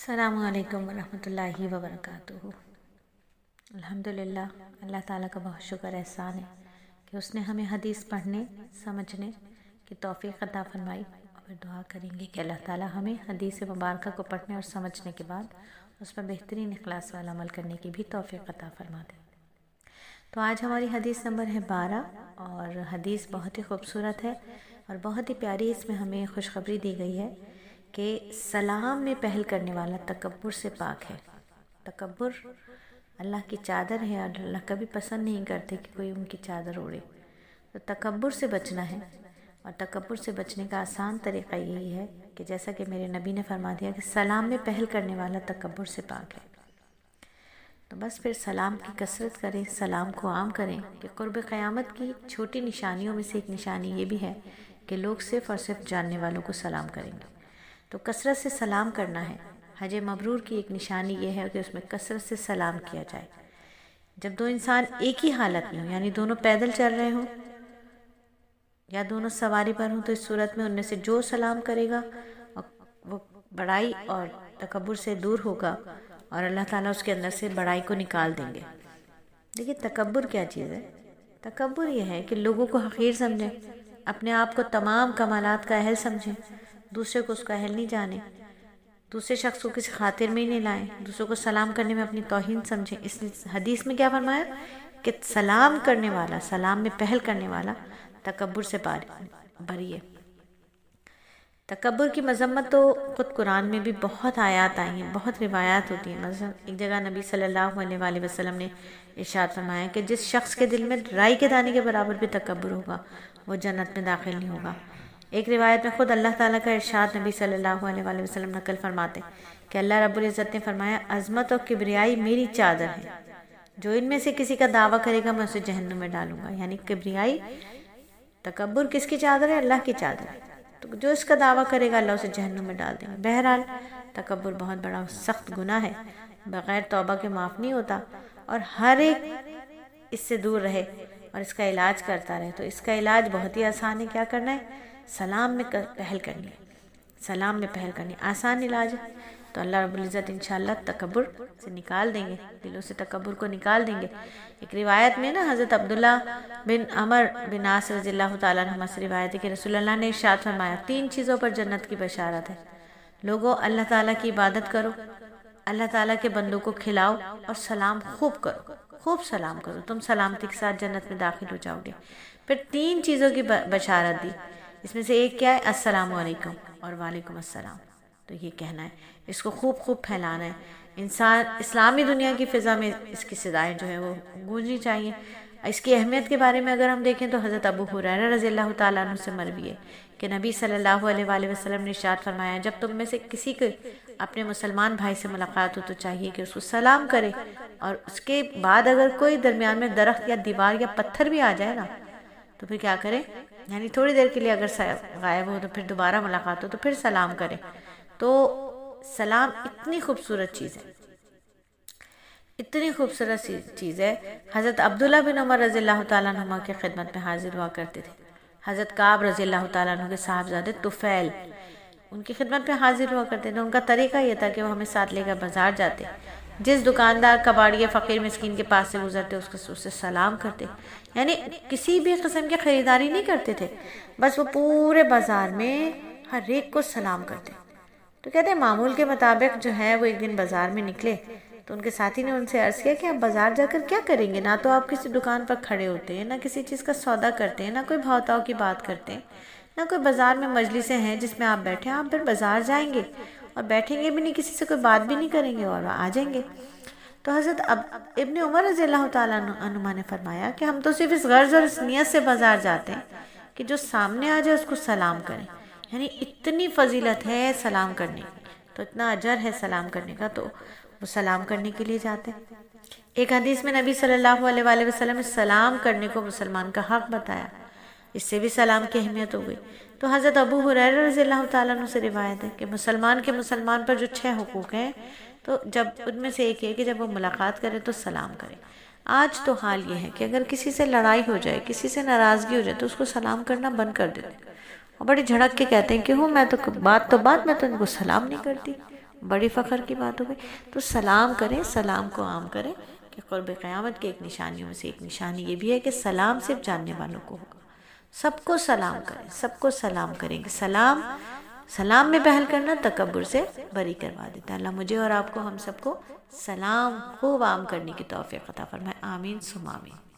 अस्सलामु अलैकुम वरहमतुल्लाहि वबरकातुहू। अल्हम्दुलिल्लाह, अल्लाह ताला का बहुत शुक्र एहसान है कि उसने हमें हदीस पढ़ने समझने की तौफीक अता फरमाई। और फिर दुआ करेंगे कि अल्लाह ताला हमें हदीस मुबारक को पढ़ने और समझने के बाद उस पर बेहतरीन इखलास वाला अमल करने की भी तौफीक अता फरमा दे। तो आज हमारी हदीस नंबर है 12 और हदीस बहुत ही खूबसूरत है और बहुत ही प्यारी। इसमें हमें खुशखबरी दी गई है कि सलाम में पहल करने वाला तकब्बुर से पाक है। तकब्बुर अल्लाह की चादर है और अल्लाह कभी पसंद नहीं करते कि कोई उनकी चादर ओढ़े। तो तकब्बुर से बचना है और तकब्बुर से बचने का आसान तरीक़ा यही है कि जैसा कि मेरे नबी ने फरमा दिया कि सलाम में पहल करने वाला तकब्बुर से पाक है। तो बस फिर सलाम की कसरत करें, सलाम को आम करें कि क़ुर्ब क़यामत की छोटी निशानियों में से एक निशानी ये भी है कि लोग सिर्फ़ और सिर्फ जानने वालों को सलाम करेंगे। तो कसरत से सलाम करना है। हज मबरूर की एक निशानी ये है कि उसमें कसरत से सलाम किया जाए। जब दो इंसान एक ही हालत में हो, यानी दोनों पैदल चल रहे हों या दोनों सवारी पर हों, तो इस सूरत में उनमें से जो सलाम करेगा वो बड़ाई और तकब्बुर से दूर होगा और अल्लाह ताला उसके अंदर से बड़ाई को निकाल देंगे। देखिए तकब्बुर क्या चीज़ है। तकब्बुर ये है कि लोगों को हक़ीर समझें, अपने आप को तमाम कमालात का अहल समझें, दूसरे को उसका अहल नहीं जाने, दूसरे शख्स को किसी खातिर में ही नहीं लाएं, दूसरों को सलाम करने में अपनी तौहीन समझें। इस हदीस में क्या फरमाया कि सलाम करने वाला, सलाम में पहल करने वाला तकब्बुर से बरी है। तकब्बुर की मज़म्मत तो ख़ुद कुरान में भी बहुत आयात आई हैं, बहुत रिवायात होती हैं। मतलब एक जगह नबी सल्लल्लाहु अलैहि वसल्लम ने इरशाद फरमाया कि जिस शख्स के दिल में राई के दाने के बराबर भी तकब्बुर होगा वो जन्नत में दाखिल नहीं होगा। एक रिवायत में ख़ुद अल्लाह ताला का इरशाद नबी सल्लल्लाहु अलैहि वसल्लम नकल फरमाते कि अल्लाह रब्बुल इज़्ज़त ने फरमाया, अज़मत और किब्रियाई मेरी चादर है, जो इनमें से किसी का दावा करेगा मैं उसे जहन्नुम में डालूंगा। यानी किब्रियाई, तकब्बुर किसकी चादर है? अल्लाह की चादर है। तो जो इसका दावा करेगा अल्लाह उसे जहन्नुम में डाल देंगे। बहरहाल तकब्बुर बहुत बड़ा सख्त गुनाह है, बग़ैर तौबा के माफ़ नहीं होता और हर एक इससे दूर रहे और इसका इलाज करता रहे। तो इसका इलाज बहुत ही आसान है। क्या करना है? सलाम में पहल करनी है। सलाम में पहल करनी आसान इलाज है। तो अल्लाह रब्बुल इज़्ज़त इंशाअल्लाह तकब्बुर से निकाल देंगे, दिलों से तकब्बुर को निकाल देंगे। एक रिवायत में ना हज़रत अब्दुल्ला बिन अमर बिन आस रज़ियल्लाहु ताला अन्हुमा से रिवायत है कि रसूलुल्लाह ने इरशाद फरमाया, 3 चीज़ों पर जन्नत की बशारत है। लोगों, अल्लाह ताला की इबादत करो, अल्लाह ताला के बंदों को खिलाओ और सलाम खूब करो, खूब सलाम करो, तुम सलामती के साथ जन्नत में दाखिल हो जाओगे। फिर 3 चीज़ों की बशारत दी। इसमें से एक क्या है? अस्सलामु अलैकुम और वालेकुम अस्सलाम। तो ये कहना है, इसको खूब खूब फैलाना है। इंसान इस्लामी दुनिया की फ़िज़ा में इसकी सदाएँ जो है वो गूंजनी चाहिए। इसकी अहमियत के बारे में अगर हम देखें तो हज़रत अबू हुरैरा रज़ियल्लाहु ताला अन्हु से मरवी है कि नबी सल्लल्लाहु अलैहि वसल्लम ने इरशाद फरमाया, जब तुम में से किसी के अपने मुसलमान भाई से मुलाकात हो तो चाहिए कि उसको सलाम करे और उसके बाद अगर कोई दरमियान में दरख्त या दीवार या पत्थर भी आ जाए ना तो फिर क्या करें? यानी थोड़ी देर के लिए अगर गायब हो तो फिर दोबारा मुलाकात हो तो फिर सलाम करें। तो सलाम इतनी खूबसूरत चीज़ है, इतनी खूबसूरत चीज़ है। हज़रत अब्दुल्ला बिन उमर रज़ियल्लाहु ताला अन्हुमा की खिदमत में हाजिर हुआ करते थे। हज़रत काब रज़ियल्लाहु ताला अन्हु के साहबजादे तुफ़ैल उनकी खिदमत में हाजिर हुआ करते थे। उनका तरीका ये था कि वो हमें साथ लेकर बाज़ार जाते, जिस दुकानदार कबाड़ी फ़कीर मिस्कीन के पास से गुजरते उससे सलाम करते। यानी किसी भी किस्म की ख़रीदारी नहीं करते थे, बस वो पूरे बाज़ार में हर एक को सलाम करते। तो कहते हैं मामूल के मुताबिक जो है वो एक दिन बाज़ार में निकले तो उनके साथी ने उनसे अर्ज़ किया कि आप बाज़ार जाकर क्या करेंगे? ना तो आप किसी दुकान पर खड़े होते हैं, ना किसी चीज़ का सौदा करते हैं, ना कोई भाव-ताव की बात करते हैं, ना कोई बाज़ार में मजलिसें हैं जिसमें आप बैठे हैं। आप फिर बाज़ार जाएंगे और बैठेंगे भी नहीं, किसी से कोई बात भी नहीं करेंगे और आ जाएंगे। तो हज़रत इब्न उमर रज़ियल्लाहु ताला अन्हुमा ने फरमाया कि हम तो सिर्फ इस गर्ज़ और इस नियत से बाज़ार जाते हैं कि जो सामने आ जाए उसको सलाम करें। यानी इतनी फजीलत है सलाम करने की, तो इतना अजर है सलाम करने का, तो वो सलाम करने के लिए जाते हैं। एक हदीस में नबी सल्लल्लाहु अलैहि वसल्लम ने सलाम करने को मुसलमान का हक़ बताया। इससे भी सलाम की अहमियत हो गई। तो हज़रत अबू हुरैरा रज़ियल्लाहु ताला अन्हु से रिवायत है कि मुसलमान पर जो 6 हुकूक़ हैं, तो जब उनमें से एक है कि जब वो मुलाकात करे तो सलाम करे। आज तो हाल ये है कि अगर किसी से लड़ाई हो जाए, किसी से नाराज़गी हो जाए तो उसको सलाम करना बंद कर देते और बड़ी झड़क के कहते हैं कि मैं तो बात मैं तो इनको सलाम नहीं करती। بڑی فخر کی بات ہو گئی۔ تو سلام کریں، سلام کو عام کریں کہ قرب قیامت کی ایک نشانیوں میں سے ایک نشانی یہ بھی ہے کہ سلام صرف جاننے والوں کو ہوگا۔ سب کو سلام کریں، سب کو سلام کریں گے۔ سلام میں پہل کرنا تکبر سے بری کروا دیتا ہے۔ اللہ مجھے اور آپ کو، ہم سب کو سلام خوب عام کرنے کی توفیق عطا فرمائے۔ آمین ثم آمین۔